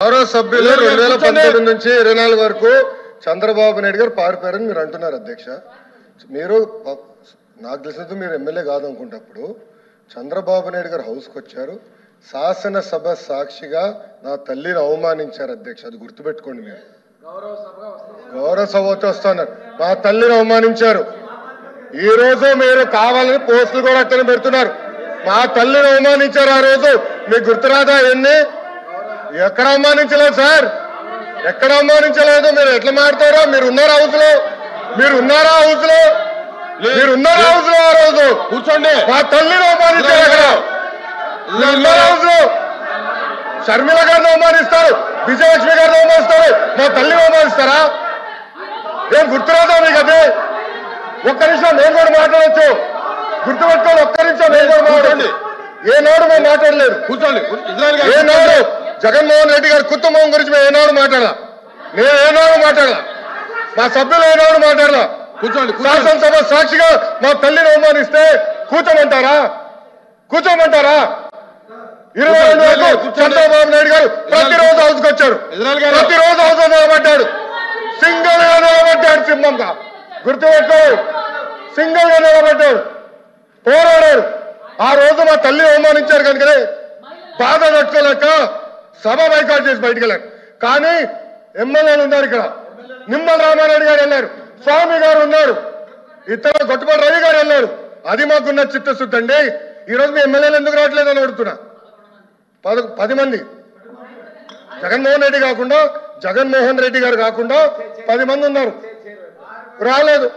గౌరవ సభ్యులు 2019 నుంచి 24 వరకు చంద్రబాబు నాయుడు గారు పారిపోయారని మీరు అంటున్నారు అధ్యక్ష. మీరు నాకు తెలిసినంత మీరు ఎమ్మెల్యే కాదనుకుంటప్పుడు చంద్రబాబు నాయుడు గారు హౌస్కి వచ్చారు, శాసనసభ సాక్షిగా నా తల్లిని అవమానించారు అధ్యక్ష. అది గుర్తుపెట్టుకోండి. మీరు గౌరవ సభతో వస్తున్నారు, మా తల్లిని అవమానించారు. ఈ రోజు మీరు కావాలని పోస్టులు కూడా అక్కడ పెడుతున్నారు. మా తల్లిని అవమానించారు. ఆ రోజు మీకు గుర్తురాదా? ఎన్ని ఎక్కడ అవమానించలేదు సార్, ఎక్కడ అవమానించలేదు. మీరు ఎట్లా మాట్లాడతారో. మీరు ఉన్నారా హౌస్ లో? మీరు ఉన్నారా హౌస్ లో? మీరు ఉన్నారా హౌస్ లో? ఆ రోజు కూర్చోండి. మా తల్లిని అవమానించారు. అక్కడ ఉన్నారా హౌస్ లో? షర్మిల గారిని అవమానిస్తారు, విజయలక్ష్మి గారిని అవమానిస్తారు, మా తల్లిని అవమానిస్తారా? ఏం గుర్తురాదా మీకు? అదే ఒక్క నిమిషం నేను కూడా మాట్లాడచ్చు. గుర్తుపెట్టుకోండి. ఒక్క నిమిషం నేను కూడా మాట్లాడండి. ఏనాడు మేము మాట్లాడలేదు. కూర్చోండి. ఏనాడు జగన్మోహన్ రెడ్డి గారి కుటుంబం గురించి మేము ఏనాడు మాట్లాడాల? నేను ఏనాడు మాట్లాడాల? మా సభ్యులు ఏనాడు మాట్లాడాల? కూర్చోండి. శాసనసభ సాక్షిగా మా తల్లిని అవమానిస్తే కూర్చోమంటారా? కూర్చోమంటారా? 22 వరకు చంద్రబాబు నాయుడు గారు ప్రతిరోజు హౌస్కి వచ్చాడు, ప్రతిరోజు హౌస్ నిలబడ్డాడు, సింగిల్ గా నిలబడ్డాడు. సింహంగా గుర్తుపెట్టు, సింగిల్ గా నిలబడ్డాడు, పోరాడాడు. ఆ రోజు మా తల్లి అవమానించారు కనుకనే బాధ తట్టుకోలేక సభ బైకాట్ చేసి బయటకు వెళ్ళారు. కానీ ఎమ్మెల్యేలు ఉన్నారు ఇక్కడ. నిమ్మల రామారెడ్డి గారు వెళ్ళారు, స్వామి గారు ఉన్నారు, ఇతర గొట్టపాటి రవి గారు వెళ్ళారు. అది మాకున్న చిత్తశుద్ధి అండి. ఈరోజు మీ ఎమ్మెల్యేలు ఎందుకు రావట్లేదు అని అడుగుతున్నా. 10 మంది జగన్మోహన్ రెడ్డి గారు కాకుండా 10 మంది ఉన్నారు, రాలేదు.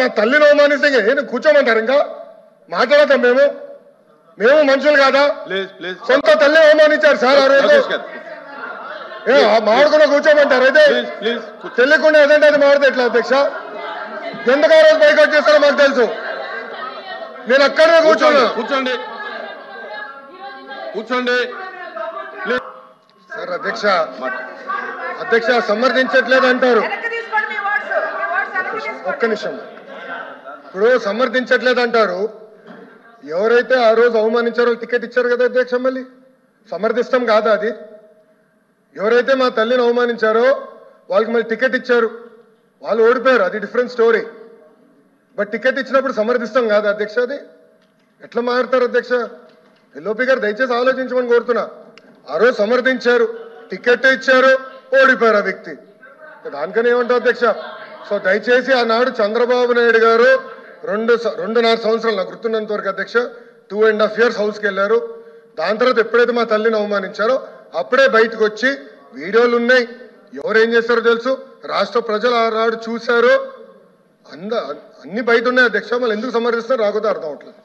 మా తల్లిని అవమానిస్తే ఏం కూర్చోమంటారు? ఇంకా మాట్లాడతాం. మేము మనుషులు కాదా? సొంత తల్లి అవమానించారు సార్ ఆ రోజు. మాడుకున్నా కూర్చోమంటారు. అయితే తెలియకుండా ఏదంటే అది మాడితే ఎట్లా అధ్యక్ష? ఎందుకు ఆ రోజు బైకాట్ చేస్తారో మాకు తెలుసు. నేను అక్కడే కూర్చోండి. కూర్చోండి సార్. అధ్యక్ష సమర్థించట్లేదు అంటారు. ఒక్క నిమిషం. ఇప్పుడు సమర్థించట్లేదు అంటారు. ఎవరైతే ఆ రోజు అవమానించారో టికెట్ ఇచ్చారు కదా అధ్యక్ష. మళ్ళీ సమర్థిస్తాం కాదా అది? ఎవరైతే మా తల్లిని అవమానించారో వాళ్ళకి మళ్ళీ టికెట్ ఇచ్చారు, వాళ్ళు ఓడిపోయారు, అది డిఫరెంట్ స్టోరీ. బట్ టికెట్ ఇచ్చినప్పుడు సమర్థిస్తాం కాదా అధ్యక్ష? అది ఎట్లా మారుతారు అధ్యక్ష? ఎల్ఓపి గారు దయచేసి ఆలోచించమని కోరుతున్నా. ఆ రోజు సమర్థించారు, టికెట్ ఇచ్చారు, ఓడిపోయారు ఆ వ్యక్తి. దానికని ఏమంటారు అధ్యక్ష? సో దయచేసి ఆనాడు చంద్రబాబు నాయుడు గారు 2.5 సంవత్సరాలు నాకు గుర్తున్నంత వరకు అధ్యక్ష 2.5 years హౌస్కి వెళ్ళారు. దాని తర్వాత ఎప్పుడైతే మా తల్లిని అవమానించారో అప్పుడే బయటకు వచ్చి వీడియోలు ఉన్నాయి. ఎవరేం చేస్తారో తెలుసు, రాష్ట్ర ప్రజలు ఆనాడు చూశారు, అన్ని బయట ఉన్నాయి అధ్యక్ష. మళ్ళీ ఎందుకు సమర్థిస్తారో రాకపోతే అర్థం అవట్లేదు.